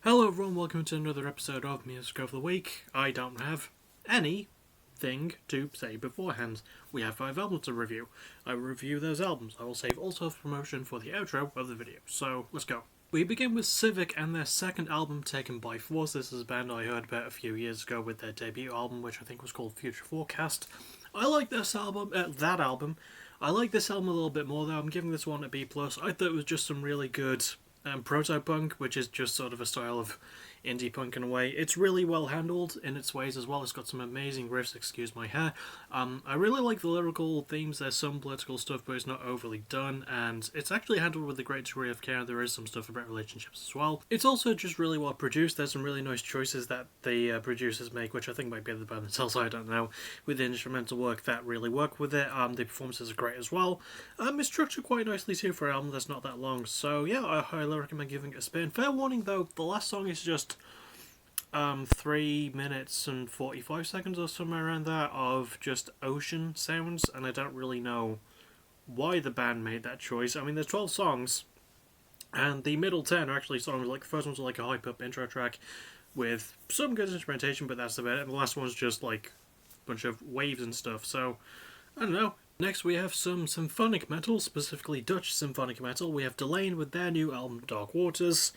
Hello everyone, welcome to another episode of Music of the Week. I don't have anything to say beforehand. We have 5 albums to review. I will review those albums. I will save all self-promotion for the outro of the video. So, let's go. We begin with Civic and their second album, Taken by Force. This is a band I heard about a few years ago with their debut album, which I think was called Future Forecast. I like this album, that album. I like this album a little bit more though. I'm giving this one a B+. I thought it was just some really good proto-punk, which is just sort of a style of indie punk in a way. It's really well handled in its ways as well. It's got some amazing riffs, excuse my hair. I really like the lyrical themes. There's some political stuff, but it's not overly done, and it's actually handled with a great degree of care. There is some stuff about relationships as well. It's also just really well produced. There's some really nice choices that the producers make, which I think might be the band themselves, I don't know, with the instrumental work that really work with it. The performances are great as well. It's structured quite nicely too for an album that's not that long, so yeah, I highly recommend giving it a spin. Fair warning though, the last song is just 3 minutes and 45 seconds or somewhere around that of just ocean sounds, and I don't really know why the band made that choice. I mean, there's 12 songs, and the middle 10 are actually songs. Like the first one's like a hype up intro track with some good instrumentation, but that's about it. And the last one's just like a bunch of waves and stuff. So I don't know. Next we have some symphonic metal, specifically Dutch symphonic metal. We have Delain with their new album Dark Waters,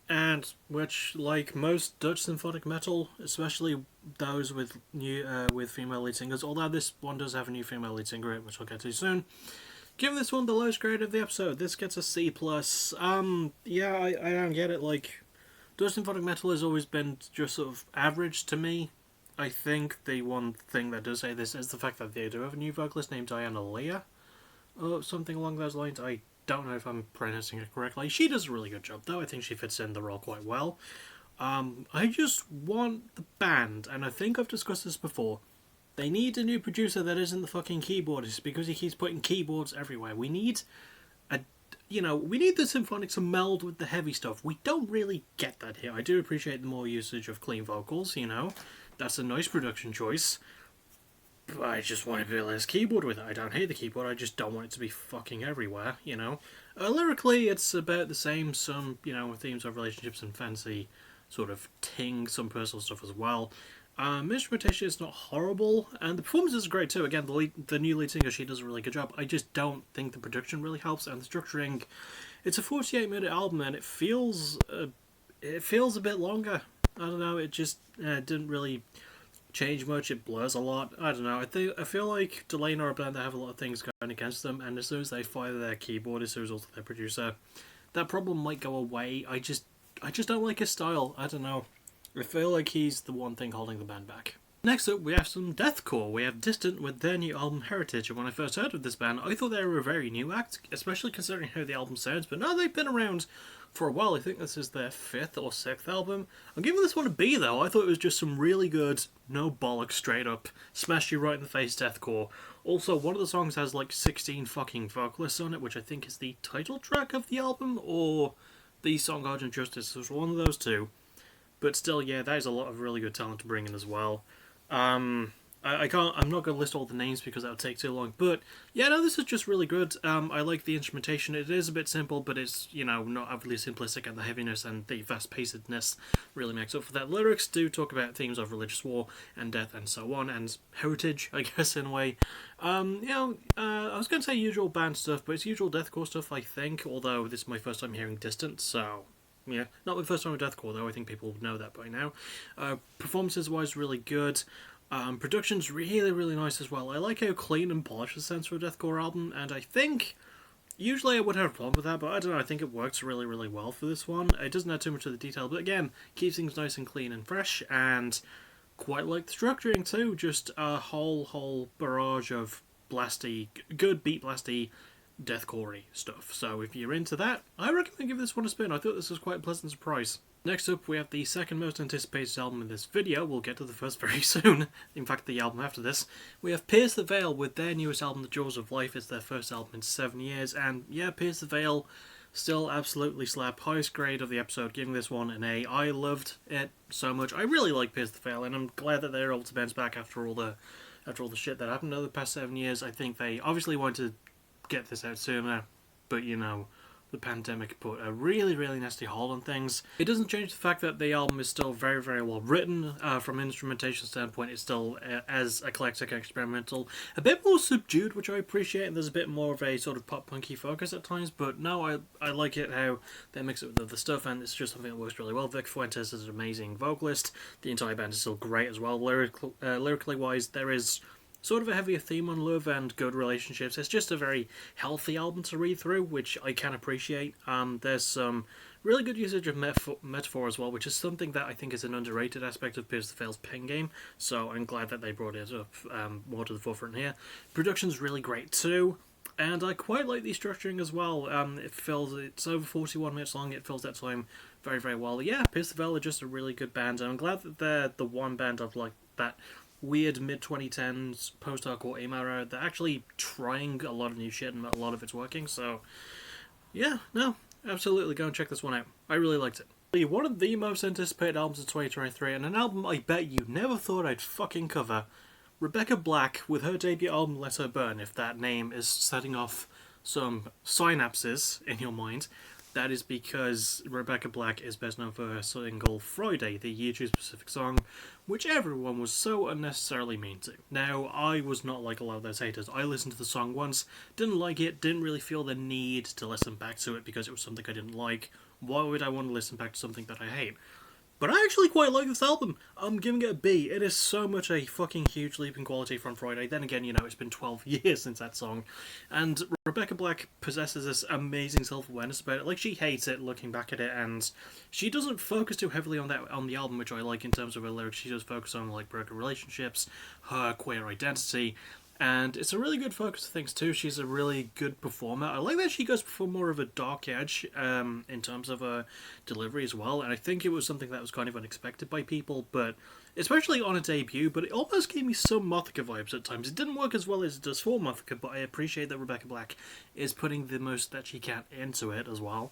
and which, like most Dutch symphonic metal, especially those with with female lead singers, although this one does have a new female lead singer, which I'll get to soon. Give this one the lowest grade of the episode. This gets a C+. Yeah, I don't get it. Like, Dutch symphonic metal has always been just sort of average to me. I think the one thing that does say this is the fact that they do have a new vocalist named Diana Leah, or something along those lines. I don't know if I'm pronouncing it correctly. She does a really good job, though. I think she fits in the role quite well. I just want the band, and I think I've discussed this before, they need a new producer that isn't the fucking keyboardist, because he keeps putting keyboards everywhere. We need we need the symphonic to meld with the heavy stuff. We don't really get that here. I do appreciate the more usage of clean vocals, That's a nice production choice. But I just want a bit less keyboard with it. I don't hate the keyboard, I just don't want it to be fucking everywhere, Lyrically, it's about the same, some, themes of relationships and fancy sort of ting, some personal stuff as well. Instrumentation is not horrible, and the performance is great too. Again, the new lead singer, she does a really good job. I just don't think the production really helps, and the structuring. It's a 48-minute album, and it feels a bit longer. I don't know. It just didn't really change much. It blurs a lot. I don't know. I feel like Delain are a band that have a lot of things going against them, and as soon as they fire their keyboard as a result of their producer, that problem might go away. I just don't like his style. I don't know. I feel like he's the one thing holding the band back. Next up, we have some deathcore. We have Distant with their new album Heritage, and when I first heard of this band, I thought they were a very new act, especially considering how the album sounds, but no, they've been around for a while. I think this is their 5th or 6th album. I'm giving this one a B, though. I thought it was just some really good, no bollocks, straight up, smash you right in the face deathcore. Also, one of the songs has like 16 fucking vocalists on it, which I think is the title track of the album, or the song Argent Justice. So it's one of those two. But still, yeah, that is a lot of really good talent to bring in as well. I'm not going to list all the names because that would take too long. But yeah, no, this is just really good. I like the instrumentation. It is a bit simple, but it's not overly simplistic, and the heaviness and the fast-pacedness really makes up for that. Lyrics do talk about themes of religious war and death and so on, and heritage, I guess, in a way. I was going to say usual band stuff, but it's usual deathcore stuff, I think. Although this is my first time hearing Distant, so. Yeah, not my first time with deathcore though. I think people know that by now. Performances-wise, really good. Production's really, really nice as well. I like how clean and polished it sounds for a deathcore album, and I think usually I would have a problem with that, but I don't know. I think it works really, really well for this one. It doesn't have too much of the detail, but again, keeps things nice and clean and fresh, and quite like the structuring too. Just a whole barrage of blasty, good beat blasty deathcore stuff. So if you're into that, I recommend give this one a spin. I thought this was quite a pleasant surprise. Next up, we have the second most anticipated album in this video. We'll get to the first very soon. In fact, the album after this. We have Pierce the Veil with their newest album, The Jaws of Life. It's their first album in 7 years, and yeah, Pierce the Veil still absolutely slap. Highest grade of the episode, giving this one an A. I loved it so much. I really like Pierce the Veil, and I'm glad that they're able to bounce back after all the shit that happened over the past 7 years. I think they obviously wanted to get this out sooner, but the pandemic put a really, really nasty hold on things. It doesn't change the fact that the album is still very, very well written. From an instrumentation standpoint, it's still as eclectic and experimental. A bit more subdued, which I appreciate, and there's a bit more of a sort of pop-punky focus at times, but no, I like it how they mix it with other stuff, and it's just something that works really well. Vic Fuentes is an amazing vocalist. The entire band is still great as well. Lyrically wise, there is sort of a heavier theme on love and good relationships. It's just a very healthy album to read through, which I can appreciate. There's some really good usage of metaphor as well, which is something that I think is an underrated aspect of Pierce the Veil's pen game, so I'm glad that they brought it up more to the forefront here. Production's really great too, and I quite like the structuring as well. It's over 41 minutes long, it fills that time very, very well. Yeah, Pierce the Veil are just a really good band, and I'm glad that they're the one band of like that weird mid-2010s post-hardcore emo era. They're actually trying a lot of new shit, and a lot of it's working, so yeah, no, absolutely go and check this one out. I really liked it. One of the most anticipated albums of 2023, and an album I bet you never thought I'd fucking cover. Rebecca Black with her debut album Let Her Burn, if that name is setting off some synapses in your mind. That is because Rebecca Black is best known for her single Friday, the YouTube-specific song, which everyone was so unnecessarily mean to. Now, I was not like a lot of those haters. I listened to the song once, didn't like it, didn't really feel the need to listen back to it because it was something I didn't like. Why would I want to listen back to something that I hate? But I actually quite like this album. I'm giving it a B. It is so much a fucking huge leap in quality from Friday. Then again, you know, it's been 12 years since that song. And Rebecca Black possesses this amazing self-awareness about it. Like, she hates it looking back at it, and she doesn't focus too heavily on that on the album, which I like in terms of her lyrics. She does focus on, like, broken relationships, her queer identity, and it's a really good focus of things too. She's a really good performer. I like that she goes for more of a dark edge in terms of her delivery as well. And I think it was something that was kind of unexpected by people, but especially on a debut. But it almost gave me some Mothica vibes at times. It didn't work as well as it does for Mothica, but I appreciate that Rebecca Black is putting the most that she can into it as well.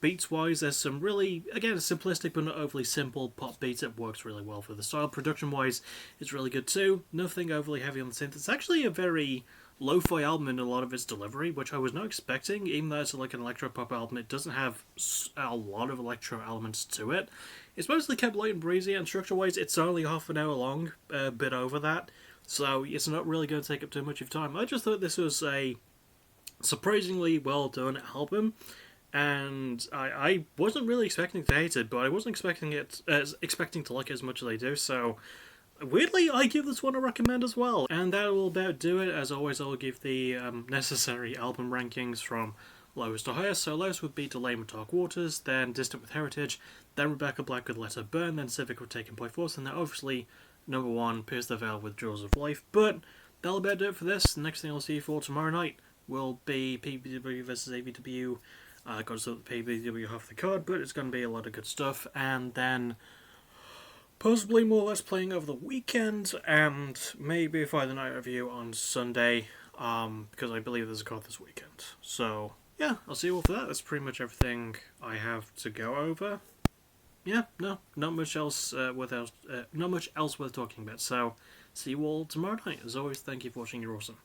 Beats-wise, there's some really, again, simplistic but not overly simple pop beats. It works really well for the style. Production-wise, it's really good too. Nothing overly heavy on the synth. It's actually a very lo-fi album in a lot of its delivery, which I was not expecting. Even though it's like an electro-pop album, it doesn't have a lot of electro elements to it. It's mostly kept light and breezy, and structure-wise, it's only half an hour long, a bit over that. So it's not really going to take up too much of time. I just thought this was a surprisingly well-done album. And I wasn't really expecting to hate it, but I wasn't expecting to like it as much as I do, so weirdly I give this one a recommend as well. And that will about do it. As always, I'll give the necessary album rankings from lowest to highest. So lowest would be Delay with Dark Waters, then Distant with Heritage, then Rebecca Black with Let Her Burn, then Civic with Taken by Force, and then obviously number one, Pierce the Veil with Jewels of Life. But that'll about do it for this. The next thing I'll see you for tomorrow night will be PBW vs AVW. I got to sort the PBW half the card, but it's going to be a lot of good stuff. And then possibly more Let's Playing over the weekend, and maybe a Friday Night review on Sunday, because I believe there's a card this weekend. So, yeah, I'll see you all for that. That's pretty much everything I have to go over. Yeah, no, not much else worth talking about. So, see you all tomorrow night. As always, thank you for watching. You're awesome.